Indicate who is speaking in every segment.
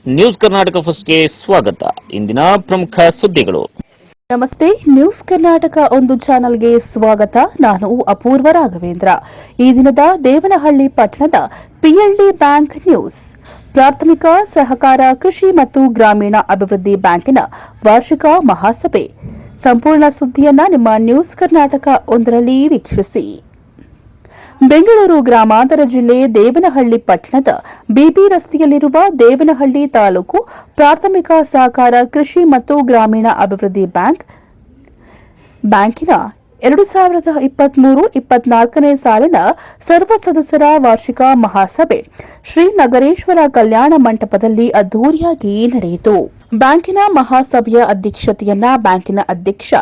Speaker 1: News Karnataka ಫಸ್ಟ್ಗೆ ಸ್ವಾಗತ. ಇಂದಿನ ಪ್ರಮುಖ ಸುದ್ದಿಗಳು.
Speaker 2: ನಮಸ್ತೆ, ನ್ಯೂಸ್ ಕರ್ನಾಟಕ ಒಂದು ಚಾನೆಲ್ಗೆ ಸ್ವಾಗತ. ನಾನು ಅಪೂರ್ವ ರಾಘವೇಂದ್ರ. ಈ ದಿನದ ದೇವನಹಳ್ಳಿ ಪಟ್ಟಣದ ಪಿಎಲ್ಡಿ ಬ್ಯಾಂಕ್ ನ್ಯೂಸ್. ಪ್ರಾಥಮಿಕ ಸಹಕಾರ ಕೃಷಿ ಮತ್ತು ಗ್ರಾಮೀಣ ಅಭಿವೃದ್ಧಿ ಬ್ಯಾಂಕಿನ ವಾರ್ಷಿಕ ಮಹಾಸಭೆ. ಸಂಪೂರ್ಣ ಸುದ್ದಿಯನ್ನ ನಿಮ್ಮ ನ್ಯೂಸ್ ಕರ್ನಾಟಕ ಒಂದರಲ್ಲಿ ವೀಕ್ಷಿಸಿ. ಬೆಂಗಳೂರು ಗ್ರಾಮಾಂತರ ಜಿಲ್ಲೆ ದೇವನಹಳ್ಳಿ ಪಟ್ಟಣದ ಬಿಬಿ ರಸ್ತೆಯಲ್ಲಿರುವ ದೇವನಹಳ್ಳಿ ತಾಲೂಕು ಪ್ರಾಥಮಿಕ ಸಹಕಾರ ಕೃಷಿ ಮತ್ತು ಗ್ರಾಮೀಣ ಅಭಿವೃದ್ಧಿ ಬ್ಯಾಂಕಿನ 2023-24 ಸಾಲಿನ ಸರ್ವ ಸದಸ್ಯರ ವಾರ್ಷಿಕ ಮಹಾಸಭೆ ಶ್ರೀ ನಗರೇಶ್ವರ ಕಲ್ಯಾಣ ಮಂಟಪದಲ್ಲಿ ಅದ್ದೂರಿಯಾಗಿ ನಡೆಯಿತು. ಬ್ಯಾಂಕಿನ ಮಹಾಸಭೆಯ ಅಧ್ಯಕ್ಷತೆಯನ್ನ ಬ್ಯಾಂಕಿನ ಅಧ್ಯಕ್ಷ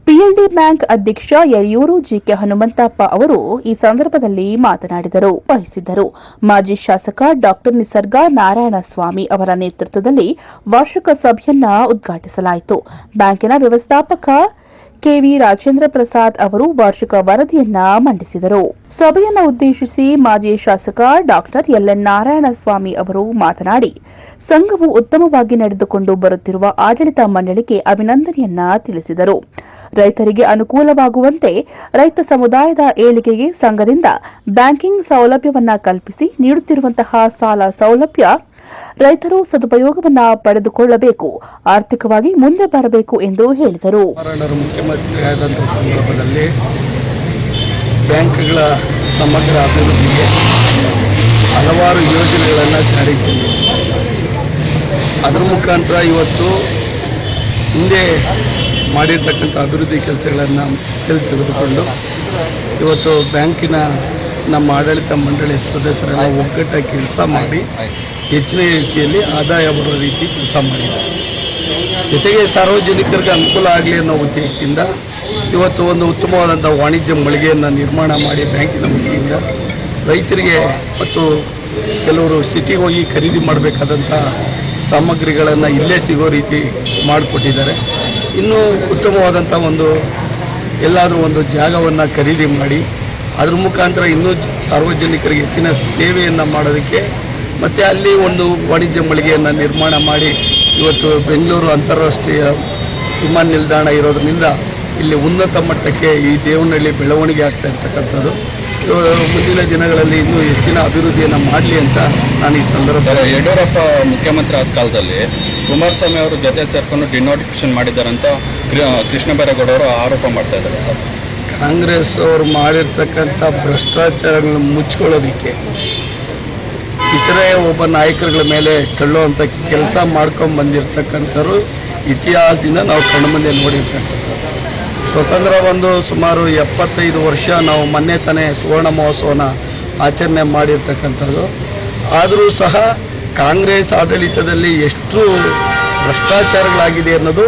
Speaker 2: ಪಿಎಲ್ಡಿ ಬ್ಯಾಂಕ್ ಅಧ್ಯಕ್ಷ ಯರಿಯೂರು ಜಿಕೆ ಹನುಮಂತಪ್ಪ ಅವರು ಈ ಸಂದರ್ಭದಲ್ಲಿ ಮಾತನಾಡಿದರು ವಹಿಸಿದ್ದರು. ಮಾಜಿ ಶಾಸಕ ಡಾಕ್ಟರ್ ನಿಸರ್ಗ ನಾರಾಯಣಸ್ವಾಮಿ ಅವರ ನೇತೃತ್ವದಲ್ಲಿ ವಾರ್ಷಿಕ ಸಭೆಯನ್ನ ಉದ್ಘಾಟಿಸಲಾಯಿತು. ಬ್ಯಾಂಕಿನ ವ್ಯವಸ್ಥಾಪಕ ಕೆವಿ ರಾಜೇಂದ್ರ ಪ್ರಸಾದ್ ಅವರು ವಾರ್ಷಿಕ ವರದಿಯನ್ನ ಮಂಡಿಸಿದರು. ಸಭೆಯನ್ನು ಉದ್ದೇಶಿಸಿ ಮಾಜಿ ಶಾಸಕ ಡಾಕ್ಟರ್ ಎಲ್ಎನ್ ನಾರಾಯಣಸ್ವಾಮಿ ಅವರು ಮಾತನಾಡಿ, ಸಂಘವು ಉತ್ತಮವಾಗಿ ನಡೆದುಕೊಂಡು ಬರುತ್ತಿರುವ ಆಡಳಿತ ಮಂಡಳಿಗೆ ಅಭಿನಂದನೆಯನ್ನ ತಿಳಿಸಿದರು. ರೈತರಿಗೆ ಅನುಕೂಲವಾಗುವಂತೆ ರೈತ ಸಮುದಾಯದ ಏಳಿಗೆಗೆ ಸಂಘದಿಂದ ಬ್ಯಾಂಕಿಂಗ್ ಸೌಲಭ್ಯವನ್ನ ಕಲ್ಪಿಸಿ ನೀಡುತ್ತಿರುವಂತಹ ಸಾಲ ಸೌಲಭ್ಯ ರೈತರು ಸದುಪಯೋಗವನ್ನ ಪಡೆದುಕೊಳ್ಳಬೇಕು, ಆರ್ಥಿಕವಾಗಿ ಮುಂದೆ ಬರಬೇಕು ಎಂದು ಹೇಳಿದರು.
Speaker 3: ಮುಖ್ಯಮಂತ್ರಿಯಾದಂಥ ಸಂದರ್ಭದಲ್ಲಿ ಬ್ಯಾಂಕ್ಗಳ ಸಮಗ್ರ ಅಭಿವೃದ್ಧಿಗೆ ಹಲವಾರು ಯೋಜನೆಗಳನ್ನು ಜಾರಿಗೆ ತಂದಿದೆ. ಅದರ ಮುಖಾಂತರ ಇವತ್ತು ಹಿಂದೆ ಮಾಡಿರ್ತಕ್ಕಂಥ ಅಭಿವೃದ್ಧಿ ಕೆಲಸಗಳನ್ನು ತೆಗೆದುಕೊಂಡು ಇವತ್ತು ಬ್ಯಾಂಕಿನ ನಮ್ಮ ಆಡಳಿತ ಮಂಡಳಿ ಸದಸ್ಯರೆಲ್ಲ ಒಗ್ಗಟ್ಟಾಗಿ ಕೆಲಸ ಮಾಡಿ ಹೆಚ್ಚಿನ ರೀತಿಯಲ್ಲಿ ಆದಾಯ ಬರುವ ರೀತಿ ಕೆಲಸ ಮಾಡಿದ್ದಾರೆ. ಜೊತೆಗೆ ಸಾರ್ವಜನಿಕರಿಗೆ ಅನುಕೂಲ ಆಗಲಿ ಅನ್ನೋ ಉದ್ದೇಶದಿಂದ ಇವತ್ತು ಒಂದು ಉತ್ತಮವಾದಂಥ ವಾಣಿಜ್ಯ ಮಳಿಗೆಯನ್ನು ನಿರ್ಮಾಣ ಮಾಡಿ ಬ್ಯಾಂಕಿನ ವತಿಯಿಂದ ರೈತರಿಗೆ ಮತ್ತು ಕೆಲವರು ಸಿಟಿಗೆ ಹೋಗಿ ಖರೀದಿ ಮಾಡಬೇಕಾದಂಥ ಸಾಮಗ್ರಿಗಳನ್ನು ಇಲ್ಲೇ ಸಿಗೋ ರೀತಿ ಮಾಡಿಕೊಟ್ಟಿದ್ದಾರೆ. ಇನ್ನೂ ಉತ್ತಮವಾದಂಥ ಎಲ್ಲಾದರೂ ಒಂದು ಜಾಗವನ್ನು ಖರೀದಿ ಮಾಡಿ ಅದ್ರ ಮುಖಾಂತರ ಇನ್ನೂ ಸಾರ್ವಜನಿಕರಿಗೆ ಹೆಚ್ಚಿನ ಸೇವೆಯನ್ನು ಮಾಡೋದಕ್ಕೆ ಮತ್ತು ಅಲ್ಲಿ ಒಂದು ವಾಣಿಜ್ಯ ಮಳಿಗೆಯನ್ನು ನಿರ್ಮಾಣ ಮಾಡಿ ಇವತ್ತು ಬೆಂಗಳೂರು ಅಂತಾರಾಷ್ಟ್ರೀಯ ವಿಮಾನ ನಿಲ್ದಾಣ ಇರೋದ್ರಿಂದ ಇಲ್ಲಿ ಉನ್ನತ ಮಟ್ಟಕ್ಕೆ ಈ ದೇವನಹಳ್ಳಿ ಬೆಳವಣಿಗೆ ಆಗ್ತಾ ಇರ್ತಕ್ಕಂಥದ್ದು. ಮುಂದಿನ ದಿನಗಳಲ್ಲಿ ಇನ್ನೂ ಹೆಚ್ಚಿನ ಅಭಿವೃದ್ಧಿಯನ್ನು ಮಾಡಲಿ ಅಂತ ನಾನು ಈ ಸಂದರ್ಭದಲ್ಲಿ
Speaker 4: ಯಡಿಯೂರಪ್ಪ ಮುಖ್ಯಮಂತ್ರಿ ಆದ ಕಾಲದಲ್ಲಿ ಕುಮಾರಸ್ವಾಮಿ ಅವರು ಜೊತೆ ಸೇರ್ಕೊಂಡು ಡಿನೋಟಿಫಿಕೇಶನ್ ಮಾಡಿದ್ದಾರಂತ ಕೃಷ್ಣ ಬೈರೇಗೌಡ ಅವರು ಆರೋಪ ಮಾಡ್ತಾ ಇದ್ದಾರೆ ಸರ್.
Speaker 3: ಕಾಂಗ್ರೆಸ್ ಅವರು ಮಾಡಿರ್ತಕ್ಕಂಥ ಭ್ರಷ್ಟಾಚಾರಗಳನ್ನು ಮುಚ್ಕೊಳ್ಳೋದಕ್ಕೆ ಇತರೆ ಒಬ್ಬ ನಾಯಕರುಗಳ ಮೇಲೆ ತಳ್ಳುವಂಥ ಕೆಲಸ ಮಾಡ್ಕೊಂಡು ಬಂದಿರತಕ್ಕಂಥವ್ರು ಇತಿಹಾಸದಿಂದ ನಾವು ಕಣ್ಮುಂದೆ ನೋಡಿರ್ತಕ್ಕಂಥದ್ದು. ಸ್ವತಂತ್ರ ಸುಮಾರು 75 ವರ್ಷ ನಾವು ಮೊನ್ನೆ ತಾನೇ ಸುವರ್ಣ ಮಹೋತ್ಸವನ ಆಚರಣೆ ಮಾಡಿರ್ತಕ್ಕಂಥದ್ದು. ಆದರೂ ಸಹ ಕಾಂಗ್ರೆಸ್ ಆಡಳಿತದಲ್ಲಿ ಎಷ್ಟು ಭ್ರಷ್ಟಾಚಾರಗಳಾಗಿದೆ ಅನ್ನೋದು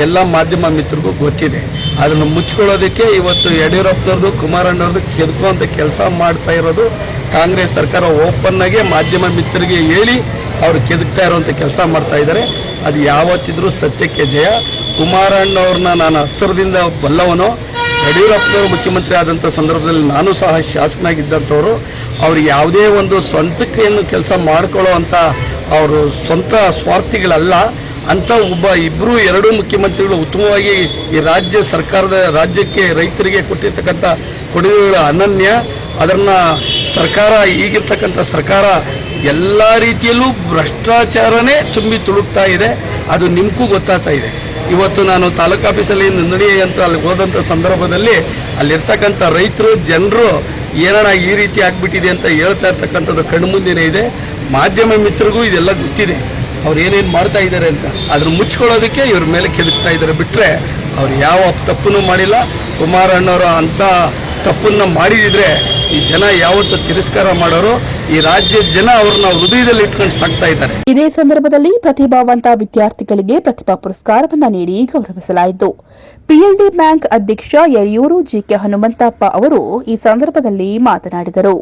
Speaker 3: ಎಲ್ಲ ಮಾಧ್ಯಮ ಮಿತ್ರರಿಗೂ ಗೊತ್ತಿದೆ. ಅದನ್ನು ಮುಚ್ಕೊಳ್ಳೋದಕ್ಕೆ ಇವತ್ತು ಯಡಿಯೂರಪ್ಪನವ್ರದ್ದು ಕುಮಾರಣ್ಣವ್ರದ್ದು ಕೆದಕುವಂಥ ಕೆಲಸ ಮಾಡ್ತಾ ಇರೋದು ಕಾಂಗ್ರೆಸ್ ಸರ್ಕಾರ. ಓಪನ್ನಾಗೆ ಮಾಧ್ಯಮ ಮಿತ್ರರಿಗೆ ಹೇಳಿ ಅವರು ಕೆದಕ್ತಾ ಇರೋವಂಥ ಕೆಲಸ ಮಾಡ್ತಾ ಇದ್ದಾರೆ. ಅದು ಯಾವತ್ತಿದ್ರೂ ಸತ್ಯಕ್ಕೆ ಜಯ. ಕುಮಾರಣ್ಣವ್ರನ್ನ ನಾನು ಹತ್ತಿರದಿಂದ ಬಲ್ಲವನು. ಯಡಿಯೂರಪ್ಪನವರು ಮುಖ್ಯಮಂತ್ರಿ ಆದಂಥ ಸಂದರ್ಭದಲ್ಲಿ ನಾನು ಸಹ ಶಾಸಕನಾಗಿದ್ದಂಥವ್ರು. ಅವ್ರು ಯಾವುದೇ ಒಂದು ಸ್ವಂತಕ್ಕೇನು ಕೆಲಸ ಮಾಡ್ಕೊಳ್ಳೋ ಅಂಥ ಅವರು ಸ್ವಂತ ಸ್ವಾರ್ಥಿಗಳಲ್ಲ. ಅಂಥ ಇಬ್ಬರು ಎರಡೂ ಮುಖ್ಯಮಂತ್ರಿಗಳು ಉತ್ತಮವಾಗಿ ಈ ರಾಜ್ಯಕ್ಕೆ ರೈತರಿಗೆ ಕೊಟ್ಟಿರ್ತಕ್ಕಂಥ ಕೊಡುಗೆಗಳು ಅನನ್ಯ. ಅದನ್ನು ಸರ್ಕಾರ ಈಗಿರ್ತಕ್ಕಂಥ ಸರ್ಕಾರ ಎಲ್ಲ ರೀತಿಯಲ್ಲೂ ಭ್ರಷ್ಟಾಚಾರನೇ ತುಂಬಿ ತುಳುಕ್ತಾ ಇದೆ. ಅದು ನಿಮಗೂ ಗೊತ್ತಾಗ್ತಾ ಇದೆ. ಇವತ್ತು ನಾನು ತಾಲೂಕು ಆಫೀಸಲ್ಲಿ ನೋಂದಣಿ ಅಂತ ಅಲ್ಲಿ ಹೋದಂಥ ಸಂದರ್ಭದಲ್ಲಿ ಅಲ್ಲಿರ್ತಕ್ಕಂಥ ರೈತರು ಜನರು ಏನಣ್ಣ ಈ ರೀತಿ ಆಗ್ಬಿಟ್ಟಿದೆ ಅಂತ ಹೇಳ್ತಾ ಇರ್ತಕ್ಕಂಥದ್ದು ಕಣ್ಮುಂದಿನೇ ಇದೆ. ಮಾಧ್ಯಮ ಮಿತ್ರರಿಗೂ ಇದೆಲ್ಲ ಗೊತ್ತಿದೆ ಅವ್ರು ಏನೇನು ಮಾಡ್ತಾ ಇದ್ದಾರೆ ಅಂತ. ಅದನ್ನು ಮುಚ್ಕೊಳ್ಳೋದಕ್ಕೆ ಇವ್ರ ಮೇಲೆ ಕೆದಕ್ತಾ ಇದ್ದಾರೆ ಬಿಟ್ಟರೆ ಅವ್ರು ಯಾವ ತಪ್ಪನ್ನು ಮಾಡಿಲ್ಲ. ಕುಮಾರಣ್ಣವರು ಅಂಥ ತಪ್ಪನ್ನು ಮಾಡಿದಿದ್ರೆ ಈ ಜನ ಯಾವತ್ತೂ ತಿರಸ್ಕಾರ ಮಾಡೋರು. ಈ ರಾಜ್ಯದ ಜನ ಅವ್ರನ್ನ ಹೃದಯದಲ್ಲಿ ಇಟ್ಕೊಂಡು ಸಾಕ್ತಾ ಇದ್ದಾರೆ.
Speaker 2: ಇದೇ ಸಂದರ್ಭದಲ್ಲಿ ಪ್ರತಿಭಾವಂತ ವಿದ್ಯಾರ್ಥಿಗಳಿಗೆ ಪ್ರತಿಭಾ ಪುರಸ್ಕಾರವನ್ನು ನೀಡಿ ಗೌರವಿಸಲಾಯಿತು. ಪಿಎಲ್ಡಿ ಬ್ಯಾಂಕ್ ಅಧ್ಯಕ್ಷ ಯರಿಯೂರು ಜಿಕೆ ಹನುಮಂತಪ್ಪ ಅವರು ಈ ಸಂದರ್ಭದಲ್ಲಿ ಮಾತನಾಡಿದರು.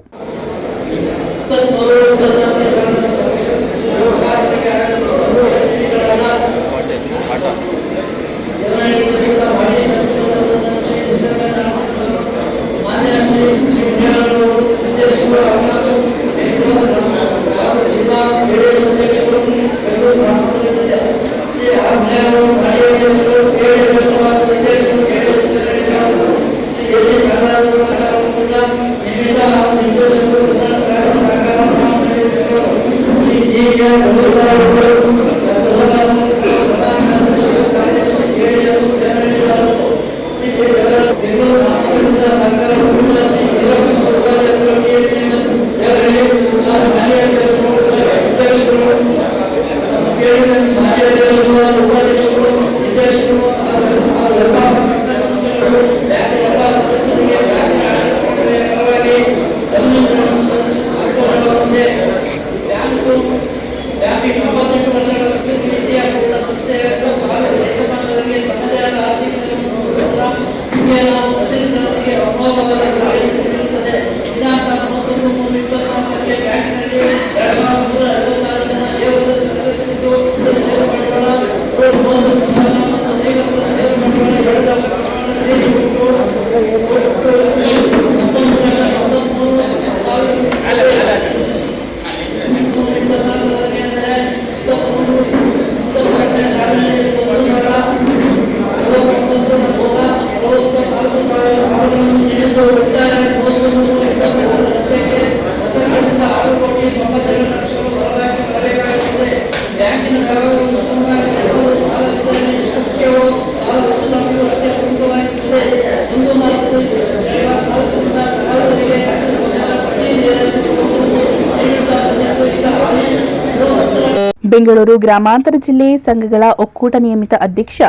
Speaker 2: ಬೆಂಗಳೂರು ಗ್ರಾಮಾಂತರ ಜಿಲ್ಲೆ ಸಂಘಗಳ ಒಕ್ಕೂಟ ನಿಯಮಿತ ಅಧ್ಯಕ್ಷ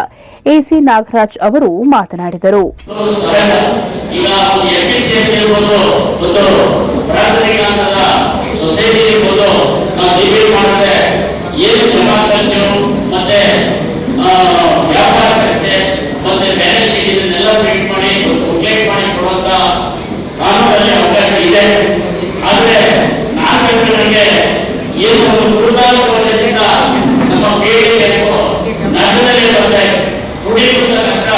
Speaker 2: ಎಸಿ ನಾಗರಾಜ್ ಅವರು ಮಾತನಾಡಿದರು.
Speaker 5: ಈಗ ಎಪಿಸಿಎಸ್ ಇರ್ಬೋದು, ಒಂದು ಪ್ರಾಥಮಿಕ ಹಂತದ ಸೊಸೈಟಿ ಇರ್ಬೋದು, ನಾವು ಡಿಬೇಟ್ ಮಾಡಿದ್ರೆ ಏನು ಜಮಾ ಖರ್ಚು ಮತ್ತೆ ವ್ಯಾಪಾರ ಖರ್ಚು ಮತ್ತೆ ಬ್ಯಾಲೆನ್ಸ್ ಶೀಟ್ ಇದನ್ನೆಲ್ಲ ಪ್ರಿಂಟ್ ಮಾಡಿ ಬುಕ್ಲೆಟ್ ಮಾಡಿ ಕೊಡುವಂತ ಕಾನೂನಲ್ಲಿ ಅವಕಾಶ ಇದೆ. ಆದರೆ ನಾನು ನನಗೆ ಏನು ಒಂದು 3-4 ವರ್ಷದಿಂದ ನಮ್ಮ ಪೀಳಿಗೆ ನಷ್ಟದಲ್ಲಿ ಬರ್ತಾ ಇದೆ. ಕುಡಿಯುವಂತ ಕಷ್ಟ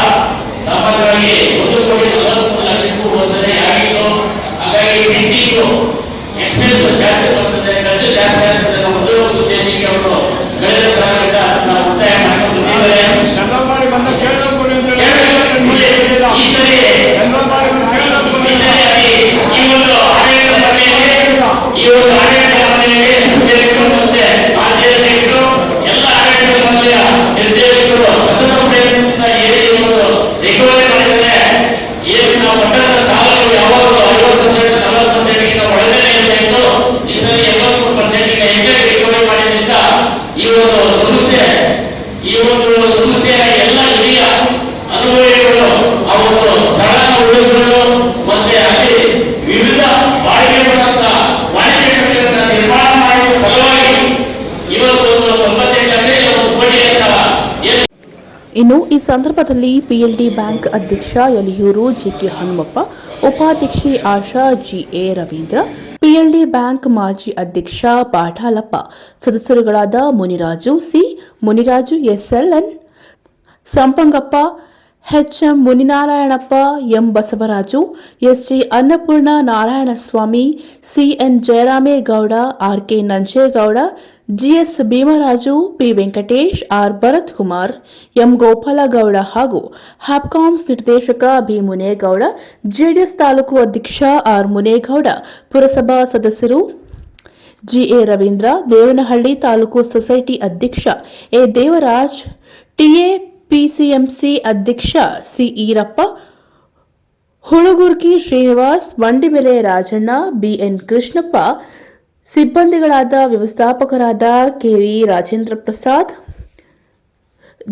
Speaker 5: ಸಾಮಾನ್ಯವಾಗಿ 1,43,00,000 ವರ್ಷನೇ ಆಗಿತ್ತು. ಹಾಗಾಗಿ ಪ್ರಿಂಟಿಂಗು ಎಕ್ಸ್ಪೆನ್ಸ್ ಜಾಸ್ತಿ ಬರ್ತದೆ, ಖರ್ಚು ಜಾಸ್ತಿ ಆಗ್ತದೆ. ಒಂದೇ ಒಂದು ಉದ್ದೇಶಕ್ಕೆ ಅವರು ಕಳೆದ ಸಾಲದಿಂದ ನಾವು ಉಳಿತಾಯ ಮಾಡಿಕೊಂಡಿದ್ದೇವೆ. ಈ ಸರಿ ಈ ಒಂದು ಆಡಳಿತ ನಿರ್ದೇಶಕರು ಮತ್ತೆ ಮಾಜಿ ಅಧ್ಯಕ್ಷರು ಎಲ್ಲ ಆಡಳಿತ ಮಂಡಳಿಯ ನಿರ್ದೇಶಕರು ಸತತ ಪ್ರಯತ್ನದಿಂದ ಏನು ರಿಕವರಿ ಮಾಡಿದರೆ ಏನು ನಾವು ಒಟ್ಟಾದ ಸಾಲಗಳು ಯಾವಾಗಲೂ 50%, 40%ಗಿಂತ ಒಳಗಡೆ ಇರಬೇಕು. ಈ ಸರಿ 73%ಗಿಂತ ಹೆಚ್ಚಾಗಿ ರಿಕವರಿ ಮಾಡಿದ್ರಿಂದ ಈ ಒಂದು ಸಂಸ್ಥೆಯ ಎಲ್ಲ ಹಿರಿಯ ಅನುಭವಿಗಳು ಅವರು ಸ್ಥಳನ ಉಳಿಸಿಕೊಂಡು ಮತ್ತೆ ಅಲ್ಲಿ ವಿವಿಧ ಬಾಡಿಗೆ ಬರುವಂತ ವಾಣಿಜ್ಯ ಕಟ್ಟಡಗಳನ್ನು ನಿರ್ಮಾಣ ಮಾಡುವ ಫಲವಾಗಿ ಇವತ್ತು 98 ಲಕ್ಷ 1 ಕೋಟಿ ಅಂತ.
Speaker 2: ಇನ್ನು ಈ ಸಂದರ್ಭದಲ್ಲಿ ಪಿಎಲ್ಡಿ ಬ್ಯಾಂಕ್ ಅಧ್ಯಕ್ಷ ಯಲಿಯೂರು ಜಿಕೆ ಹನುಮಪ್ಪ, ಉಪಾಧ್ಯಕ್ಷೆ Asha GA Ravindra, PLD bank ಮಾಜಿ ಅಧ್ಯಕ್ಷ ಪಾಠಾಲಪ್ಪ, ಸದಸ್ಯರುಗಳಾದ Muniraju C, Muniraju SLN, Sampangappa, HM Muninarayanappa, M Basavaraju, SG Annapurna Narayanaswamy, CN Jayaramegowda, RK Nanjegowda, GS Bheemaraju, P Venkatesh, R Bharath Kumar, M Gopalagowda ಹಾಗೂ ಹ್ಯಾಪ್ಕಾಮ್ಸ್ ನಿರ್ದೇಶಕ ಬಿ ಮುನೇಗೌಡ, ಜೆಡಿಎಸ್ ತಾಲೂಕು ಅಧ್ಯಕ್ಷ ಆರ್ ಮುನೇಗೌಡ, ಪುರಸಭಾ ಸದಸ್ಯರು ಜಿಎ ರವೀಂದ್ರ, ದೇವನಹಳ್ಳಿ ತಾಲೂಕು ಸೊಸೈಟಿ ಅಧ್ಯಕ್ಷ ಎ ದೇವರಾಜ್, ಟಿಎ ಪಿಸಿಎಂಸಿ ಅಧ್ಯಕ್ಷ ಸಿ ಈರಪ್ಪ, ಹುಳುಗುರ್ಕಿ ಶ್ರೀನಿವಾಸ್, ಮಂಡಿಬೆಲೆ ರಾಜಣ್ಣ, ಬಿಎನ್ ಕೃಷ್ಣಪ್ಪ, ಸಿಬ್ಬಂದಿಗಳಾದ ವ್ಯವಸ್ಥಾಪಕರಾದ ಕೆವಿ ರಾಜೇಂದ್ರ ಪ್ರಸಾದ್,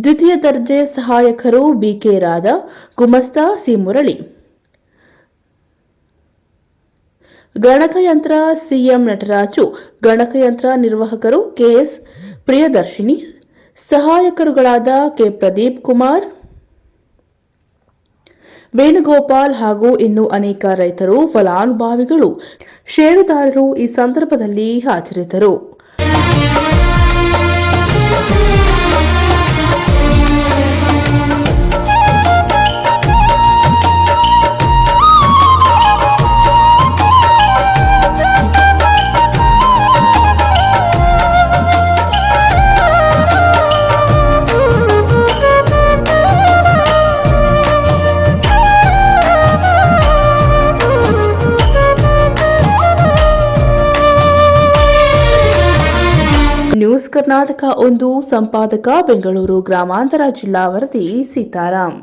Speaker 2: ದ್ವಿತೀಯ ದರ್ಜೆ ಸಹಾಯಕರು ಬಿಕೆ ರಾಧ, ಗುಮಸ್ತಾ ಸಿ ಮುರಳಿ, ಗಣಕಯಂತ್ರ ಸಿಎಂ ನಟರಾಜು, ಗಣಕಯಂತ್ರ ನಿರ್ವಾಹಕರು ಕೆಎಸ್ ಪ್ರಿಯದರ್ಶಿನಿ, ಸಹಾಯಕರುಗಳಾದ ಕೆ ಪ್ರದೀಪ್ ಕುಮಾರ್, ವೇಣುಗೋಪಾಲ್ ಹಾಗೂ ಇನ್ನೂ ಅನೇಕ ರೈತರು, ಫಲಾನುಭವಿಗಳು, ಷೇರುದಾರರು ಈ ಸಂದರ್ಭದಲ್ಲಿ ಹಾಜರಿದ್ದರು. ನ್ಯೂಸ್ ಕರ್ನಾಟಕ ಒಂದು ಸಂಪಾದಕ ಬೆಂಗಳೂರು ಗ್ರಾಮಾಂತರ ಜಿಲ್ಲಾ ವರದಿ ಸೀತಾರಾಮ್.